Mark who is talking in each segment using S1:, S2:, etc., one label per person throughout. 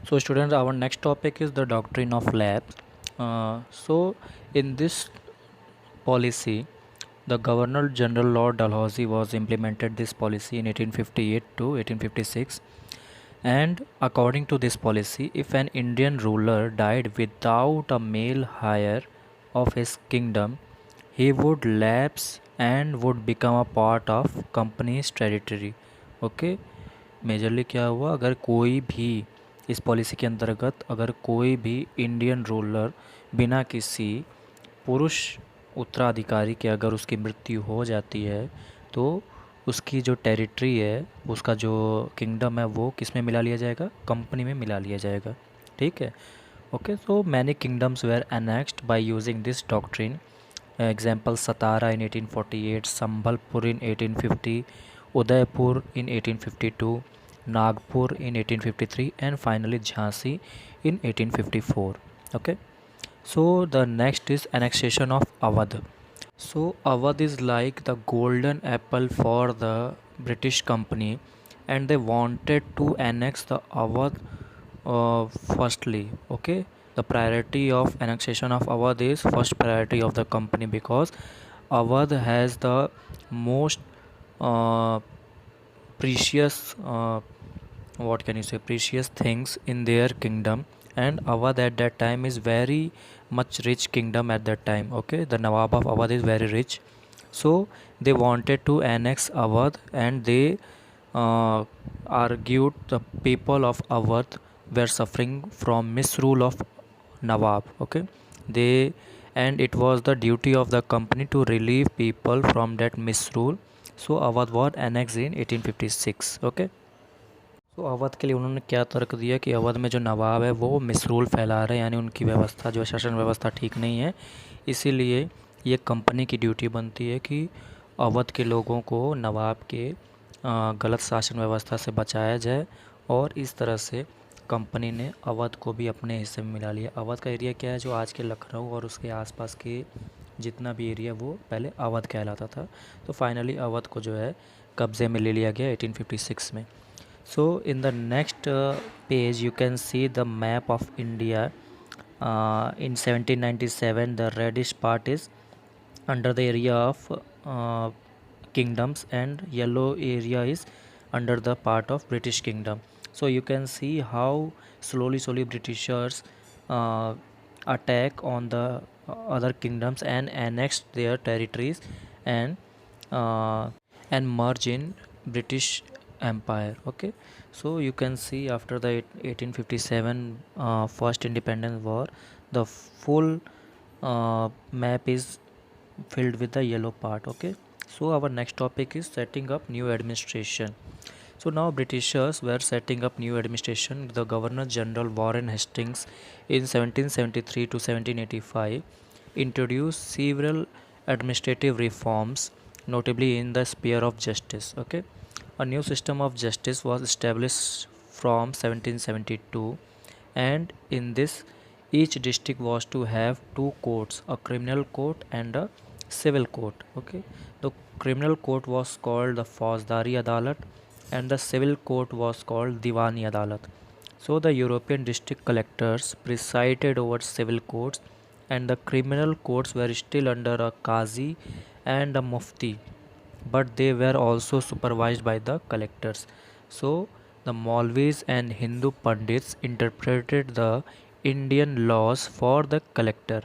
S1: So students, our next topic is the doctrine of lapse. So in this policy, the Governor General Lord Dalhousie was implemented this policy in 1858 to 1856. And according to this policy, if an Indian ruler died without a male heir of his kingdom, he would lapse and would become a part of company's territory. Okay, majorly क्या हुआ, अगर कोई भी इस policy के अंतर्गत अगर कोई भी इंडियन रूलर बिना किसी पुरुष उत्तराधिकारी के अगर उसकी मृत्यु हो जाती है तो उसकी जो टेरिटरी है, उसका जो किंगडम है, वो किस में मिला लिया जाएगा, कंपनी में मिला लिया जाएगा। ठीक है। Okay, so many kingdoms were annexed by using this doctrine. Example Satara in 1848, Sambalpur in 1850, Udaipur in 1852, Nagpur in 1853 and finally Jhansi in 1854. Okay, so the next is annexation of Awadh. So Awadh is like the golden apple for the British company, and they wanted to annex the Awadh firstly. Okay, the priority of annexation of Awadh is first priority of the company because Awadh has the most uh, precious what can you say, precious things in their kingdom, and Awadh at that time is very much rich kingdom at that time. Okay, the Nawab of Awadh is very rich, so they wanted to annex Awadh, and they uh, argued the people of Awadh were suffering from misrule of Nawab. Okay, they, and it was the duty of the company to relieve people from that misrule. So Awadh was annexed in 1856. Okay, तो अवध के लिए उन्होंने क्या तर्क दिया कि अवध में जो नवाब है वो मिसरूल फैला रहे हैं, यानी उनकी व्यवस्था जो है, शासन व्यवस्था ठीक नहीं है। इसीलिए ये कंपनी की ड्यूटी बनती है कि अवध के लोगों को नवाब के गलत शासन व्यवस्था से बचाया जाए, और इस तरह से कंपनी ने अवध को भी अपने हिस्से में मिला लिया। अवध का एरिया क्या है, जो आज के लखनऊ और उसके आसपास के जितना भी एरिया वो पहले अवध कहलाता था। तो फाइनली अवध को जो है कब्ज़े में ले लिया गया 1856 में। So in the next page you can see the map of India. In 1797 the reddish part is under the area of kingdoms, and yellow area is under the part of British kingdom. So you can see how slowly Britishers uh, attack on the other kingdoms and annex their territories, and uh, and merge in British empire. Okay, so you can see after the 1857 first independence war, the full map is filled with the yellow part. Okay, so our next topic is setting up new administration. So now Britishers were setting up new administration. The Governor General Warren Hastings in 1773 to 1785 introduced several administrative reforms, notably in the sphere of justice. Okay, a new system of justice was established from 1772, and in this each district was to have two courts, a criminal court and a civil court. Okay, the criminal court was called the Fauzdari Adalat, and the civil court was called Diwani Adalat. So the European district collectors presided over civil courts, and the criminal courts were still under a Qazi and a Mufti, but they were also supervised by the collectors. So the Maulvis and Hindu Pandits interpreted the Indian laws for the collector.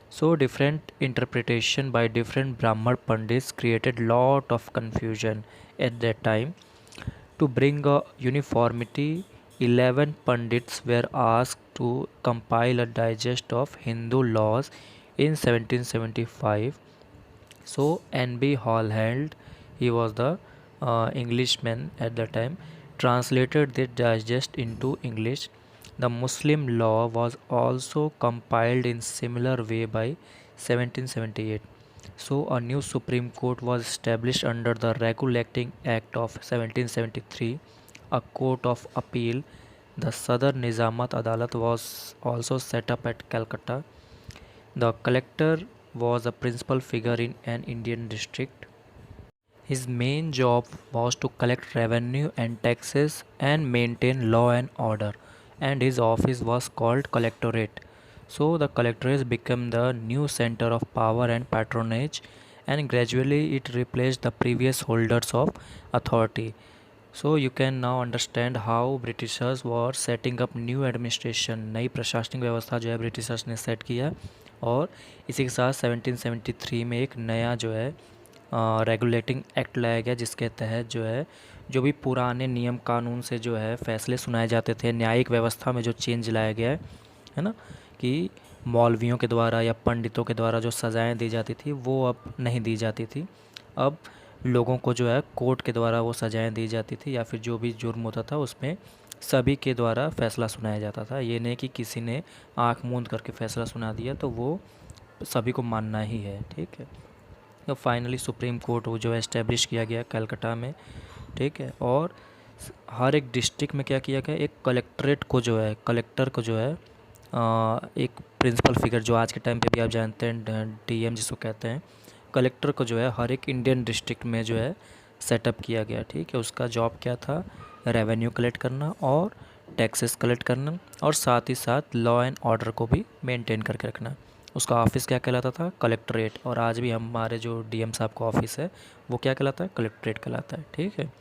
S1: So different interpretation by different Brahman Pandits created lot of confusion at that time. To bring a uniformity, 11 Pandits were asked to compile a digest of Hindu laws in 1775. So N.B. Holland, he was the Englishman at the time, translated the digest into English. The Muslim law was also compiled in similar way by 1778. So a new Supreme Court was established under the Regulating Act of 1773, a court of appeal. The Southern Nizamat Adalat was also set up at Calcutta. The collector was a principal figure in an Indian district. His main job was to collect revenue and taxes and maintain law and order. and his office was called Collectorate. So the Collectorate became the new center of power and patronage, and gradually it replaced the previous holders of authority. So you can now understand how Britishers were setting up new administration, नई प्रशासनिक व्यवस्था जो है Britishers ने set किया, और इसी के साथ 1773 में एक नया जो है रेगुलेटिंग एक्ट लाया गया, जिसके तहत जो है जो भी पुराने नियम कानून से जो है फैसले सुनाए जाते थे, न्यायिक व्यवस्था में जो चेंज लाया गया है ना, कि मौलवियों के द्वारा या पंडितों के द्वारा जो सज़ाएं दी जाती थी वो अब नहीं दी जाती थी। अब लोगों को जो है कोर्ट के द्वारा वो सज़ाएं दी जाती थी, या फिर जो भी जुर्म होता था उसमें सभी के द्वारा फैसला सुनाया जाता था। ये नहीं कि किसी ने आँख मूंद करके फैसला सुना दिया तो वो सभी को मानना ही है, ठीक है। तो फाइनली सुप्रीम कोर्ट वो जो है इस्टेब्लिश किया गया कलकत्ता में, ठीक है। और हर एक डिस्ट्रिक्ट में क्या किया गया, एक कलेक्ट्रेट को जो है, कलेक्टर को जो है एक प्रिंसिपल फिगर जो आज के टाइम पे भी आप जानते हैं डीएम जिसको कहते हैं, कलेक्टर को जो है हर एक इंडियन डिस्ट्रिक्ट में जो है सेटअप किया गया, ठीक है। उसका जॉब क्या था, रेवेन्यू कलेक्ट करना और टैक्सेस कलेक्ट करना, और साथ ही साथ लॉ एंड ऑर्डर को भी मेंटेन करके रखना। उसका ऑफिस क्या कहलाता था, कलेक्ट्रेट। और आज भी हमारे जो डीएम साहब का ऑफिस है वो क्या कहलाता है, कलेक्ट्रेट कहलाता है, ठीक है।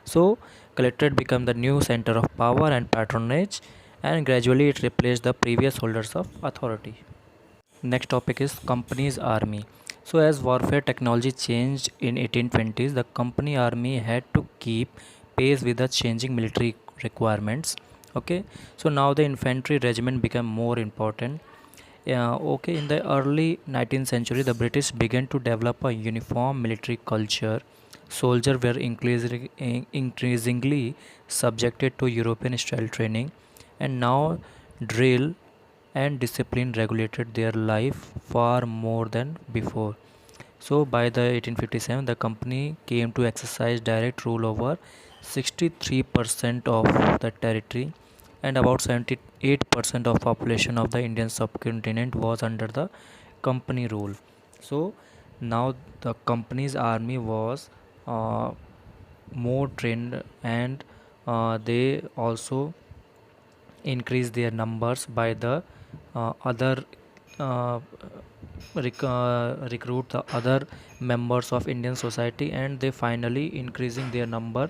S1: So collectorate become the new centre of power and patronage, and gradually it replaced the previous holders of authority. Next topic is company's army. So as warfare technology changed in 1820s, the company army had to keep pace with the changing military requirements. Okay, so now the infantry regiment became more important. Okay, in the early 19th century, the British began to develop a uniform military culture. Soldiers were increasingly subjected to European style training, and now drill and discipline regulated their life far more than before. So by the 1857, the company came to exercise direct rule over 63% of the territory, and about 78% of population of the Indian subcontinent was under the company rule. So now the company's army was uh, more trained, and they also increase their numbers by the other uh, recruit the other members of Indian society, and they finally increasing their number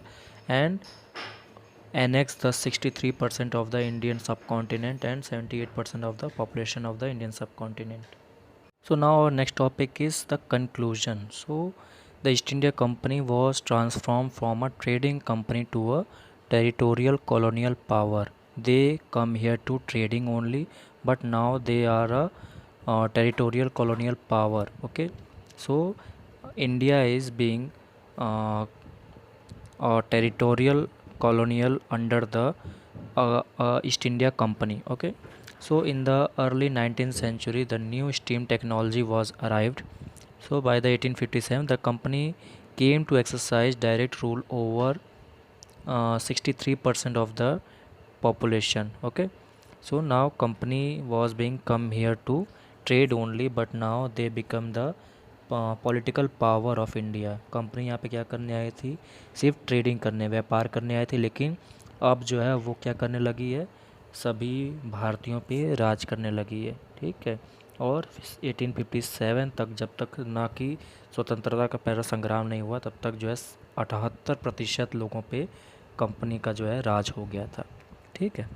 S1: and annex the 63% of the Indian subcontinent and 78% of the population of the Indian subcontinent. So now our next topic is the conclusion. So the East India Company was transformed from a trading company to a territorial colonial power. They come here to trading only, but now they are a territorial colonial power. Okay, so India is being uh, a territorial colonial under the East India Company. Okay, so in the early 19th century, the new steam technology was arrived. So by the 1857, the company came to exercise direct rule over 63% of the population. Okay, so now company was being come here to trade only, but now they become the political power of India. Company यहाँ पे क्या करने आई थी, सिर्फ trading करने, व्यापार करने आई थी, लेकिन अब जो है वो क्या करने लगी है, सभी भारतीयों पे राज करने लगी है, ठीक है। और 1857 तक, जब तक ना कि स्वतंत्रता का पहला संग्राम नहीं हुआ, तब तक जो है 78% लोगों पे कंपनी का जो है राज हो गया था, ठीक है।